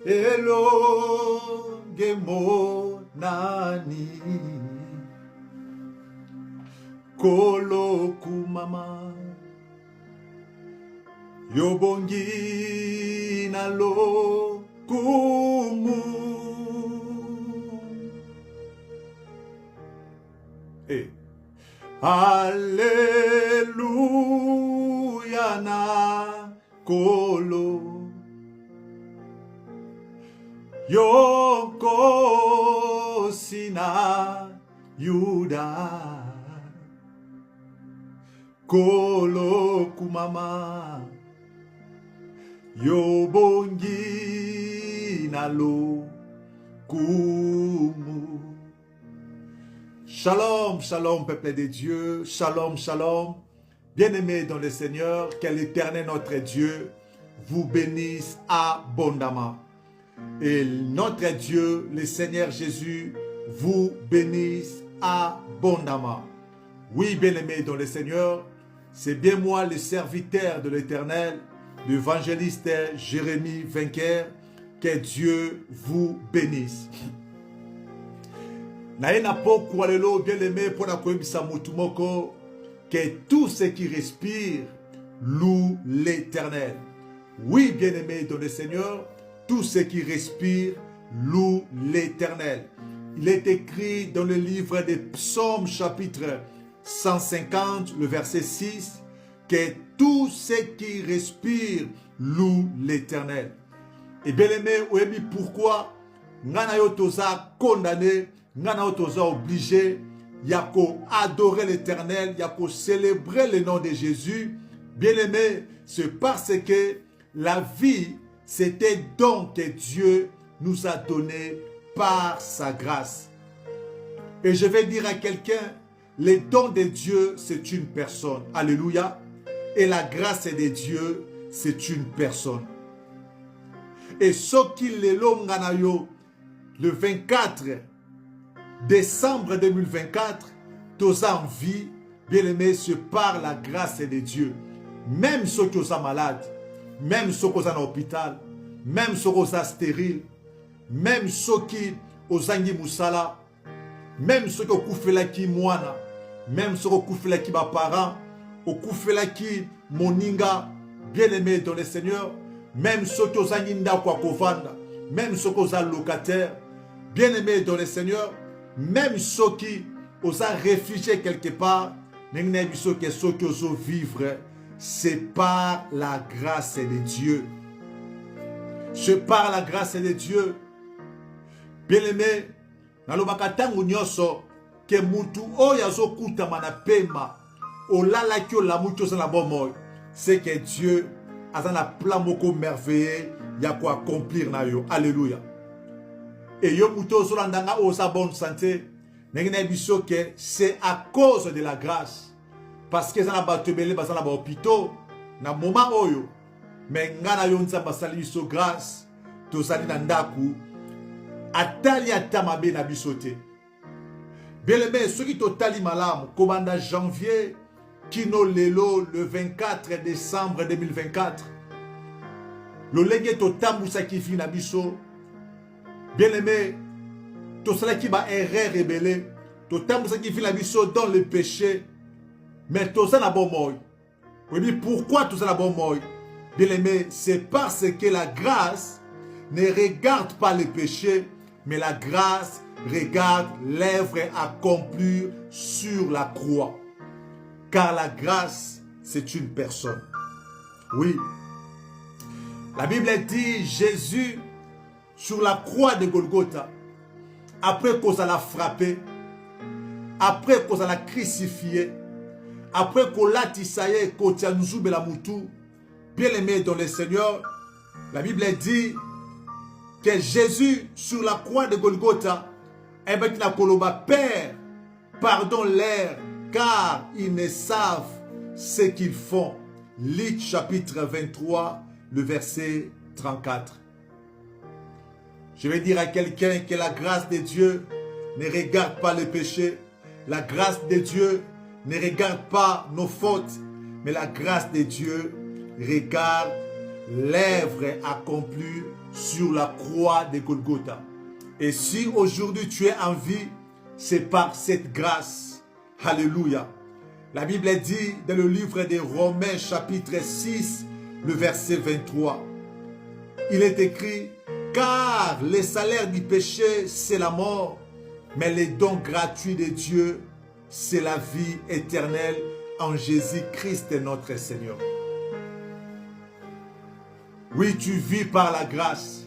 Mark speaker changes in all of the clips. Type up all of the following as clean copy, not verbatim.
Speaker 1: elonge monani koloku mama yobongi na lokumu Alléluia na kolo Yoko sina Yuda Kolo kumama Yobongi nalo kumu. Shalom, shalom peuple de Dieu, shalom, shalom. Bien-aimés dans le Seigneur, que l'Éternel notre Dieu vous bénisse abondamment. Et notre Dieu, le Seigneur Jésus, vous bénisse abondamment. Oui, bien-aimés dans le Seigneur, c'est bien moi, le serviteur de l'Éternel, l'évangéliste Jérémie Vainqueur, que Dieu vous bénisse. Naena poko alelo bien-aimé pour la koyebisa mutumoko que tout ce qui respire loue l'Éternel. Oui, bien-aimé dans le Seigneur, tout ce qui respire loue l'Éternel. Il est écrit dans le livre des Psaumes chapitre 150, le verset 6, que tout ce qui respire loue l'Éternel. Et bien-aimé, oui, pourquoi ngana yo toza condamné, ngana yo toza obligé, yako adorer l'Éternel, yako célébrer le nom de Jésus. Bien-aimé, c'est parce que la vie, c'était don que Dieu nous a donné par sa grâce. Et je vais dire à quelqu'un, les dons de Dieu, c'est une personne. Alléluia. Et la grâce de Dieu, c'est une personne. Et ce qui le 24 décembre 2024, tous en vie, bien aimé, c'est par la grâce de Dieu. Même ceux qui sont malades, même ceux qui sont en hôpital, même ceux qui sont stériles, même ceux qui sont en moussala, même ceux qui ont coupé qui moana, même ceux qui ont coupé qui parents, au coupé qui moninga, bien aimé dans le Seigneur, même ceux qui ont inda kwa kovanda, même ceux qui sont locataires, bien aimé dans le Seigneur, même ceux qui ont réfugié quelque part, même ceux qui ont vivre, c'est par la grâce de Dieu. C'est par la grâce de Dieu. Bien aimé, nalobaka tangu nyoso ke mutu oyo azokutama na pema olala ki olamu ki oza na bomoi, c'est que Dieu a un plan moko merveilleux ya ko accomplir na yo. Alléluia. Et yo mutu ozolandanga oza bonne santé, nengena biso que c'est à cause de la grâce, parce que ça na batebele bazana ba hôpitaux na moment oyo, mais ngana yo nzamba sali biso grâce tozali na ndaku atali atamabe na bisote. Bien aimé, ceux qui totali malamu kobanda janvier kino lelo le 24 décembre 2024. Le lenge totambu sakifi na biso. Bien aimé, to sala ki ba erreur rebelle, totambu sakifi na biso dans le péché. Mais to sala bon moy. Oui, pourquoi to sala bon moy? Bien aimé, c'est parce que la grâce ne regarde pas le péché, mais la grâce regarde l'œuvre accomplie sur la croix. Car la grâce, c'est une personne. Oui. La Bible dit Jésus sur la croix de Golgotha, après qu'on l'a frappé, après qu'on l'a crucifié, après qu'on l'a tissaillé, qu'on l'a nouzoube la moutou, bien aimé dans le Seigneur, la Bible dit que Jésus sur la croix de Golgotha, eh bien, il a coloba, Père, pardonne-leur, car ils ne savent ce qu'ils font. Luc chapitre 23, le verset 34. Je vais dire à quelqu'un que la grâce de Dieu ne regarde pas le péché. La grâce de Dieu ne regarde pas nos fautes. Mais la grâce de Dieu regarde l'œuvre accomplie sur la croix de Golgotha. Et si aujourd'hui tu es en vie, c'est par cette grâce. Alléluia. La Bible dit dans le livre des Romains chapitre 6, le verset 23. Il est écrit, car le salaire du péché, c'est la mort, mais les dons gratuits de Dieu, c'est la vie éternelle en Jésus-Christ notre Seigneur. Oui, tu vis par la grâce.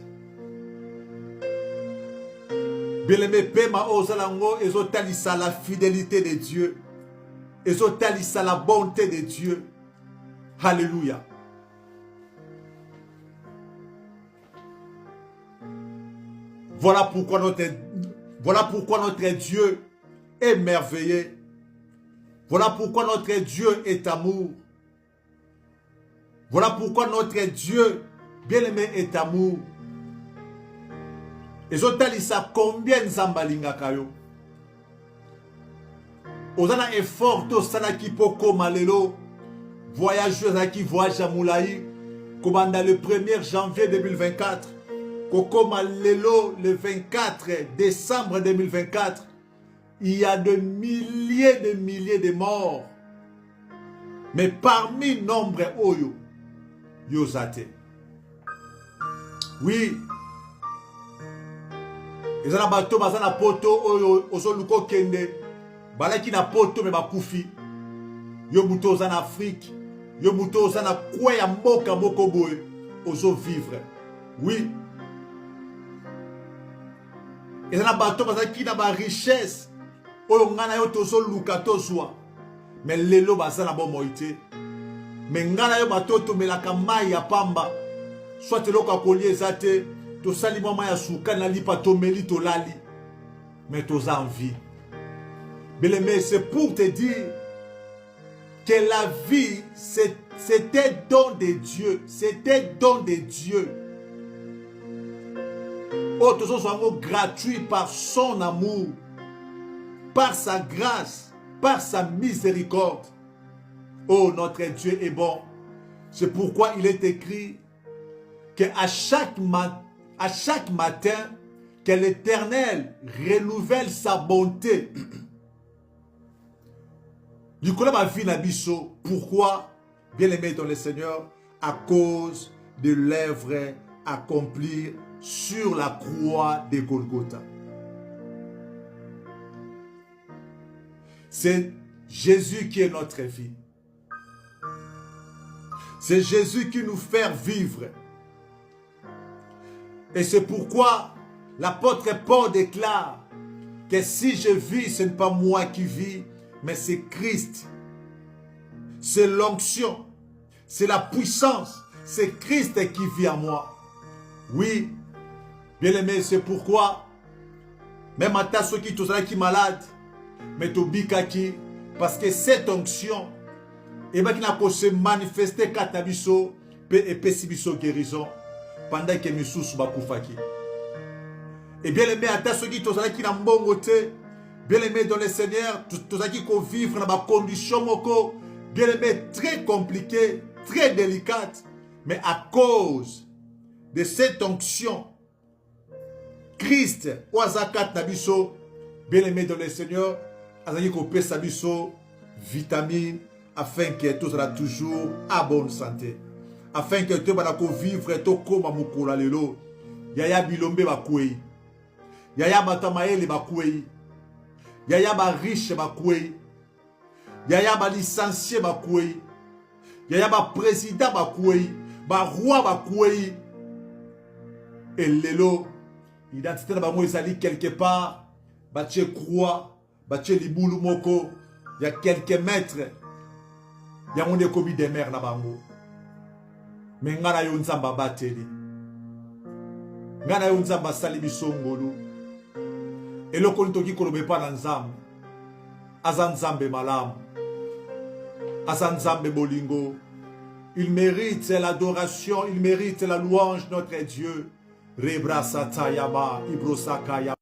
Speaker 1: Bien-aimé, pema ozalango, ezotalisa la fidélité de Dieu. Ezotalisa la bonté de Dieu. Alléluia. Voilà pourquoi notre Dieu est merveilleux. Voilà pourquoi notre Dieu est amour. Voilà pourquoi notre Dieu, bien-aimé, est amour. Ezotalisa combien Nzambalinga kayo. Ozana effort to sana kipoko malelo. Voyageurs qui voyagent à Moulaï. Comme dans le 1er janvier 2024. Koko malelo le 24 décembre 2024. Il y a de milliers de morts. Mais parmi nombre oyo. Yozate. Oui. Et ça bateau bazana poto oyo ozoluko kende balaki na poto me bakufi yo muto en Afrique yo muto na kwa ya mboka moko boye ozo vivre. Oui. Et ça bateau bazaki na ba richesse oyo ngana yo tozo luka tozwa mais lelo bazana bo moite mais ngana yo batoto melaka mai ya pamba soit eloko akolier zate to sali mama ya suka na lipa to meli to lali mais to za envie. Bien-aimé, c'est pour te dire que la vie c'était don de Dieu, c'était don de Dieu. Oh, tout ça soit gratuit par son amour, par sa grâce, par sa miséricorde. Oh, notre Dieu est bon. C'est pourquoi il est écrit qu'à chaque matin, que l'Éternel renouvelle sa bonté. Pourquoi, bien-aimé dans le Seigneur, à cause de l'œuvre accomplie sur la croix de Golgotha. C'est Jésus qui est notre vie. C'est Jésus qui nous fait vivre. Et c'est pourquoi l'apôtre Paul déclare que si je vis, ce n'est pas moi qui vis, mais c'est Christ. C'est l'onction, c'est la puissance, c'est Christ qui vit en moi. Oui, bien aimé, c'est pourquoi, même à ta ceux qui sont malades, mais tu bikaki, parce que cette onction, et bien qui n'a pas se manifester katabiso, et pessibiso guérison, pendant que nous sommes bakufaki. Et bien aimé, à ta ceux qui sont qui n'a mbongote, bien aimé dans le Seigneur, tout ça qui vivre dans des conditions bien aimé très compliquées, très délicates, mais à cause de cette onction, Christ, Oazakat Nabiso, bien aimé dans le Seigneur, Azaki Kopé Sabiso, vitamines, afin que tout sera toujours à bonne santé. Afin que tu vas vivre et tu comme Moukola Lelo. Yaya Bilombe Bakwei. Yaya Batamaele Bakwei. Yaya ba riche Bakwei. Yaya ba licencié Bakwei. Yaya ba président Bakwei. Ba roi Bakwei. Et Lelo, l'identité de Bamo Ezali quelque part. Bache croix. Bache Liboulou Moko. Il y a quelques mètres. Il y a mon économie des mers là-bas. Mais ngana yo nzamba bateli. Ngana yo nzamba sali bisongolu. Et le kontoki kolobe pa na nzambe. Azan nzambe malam. Azan nzambe bolingo. Il mérite l'adoration, il mérite la louange, notre Dieu. Rebra satayama, ibrosakaya.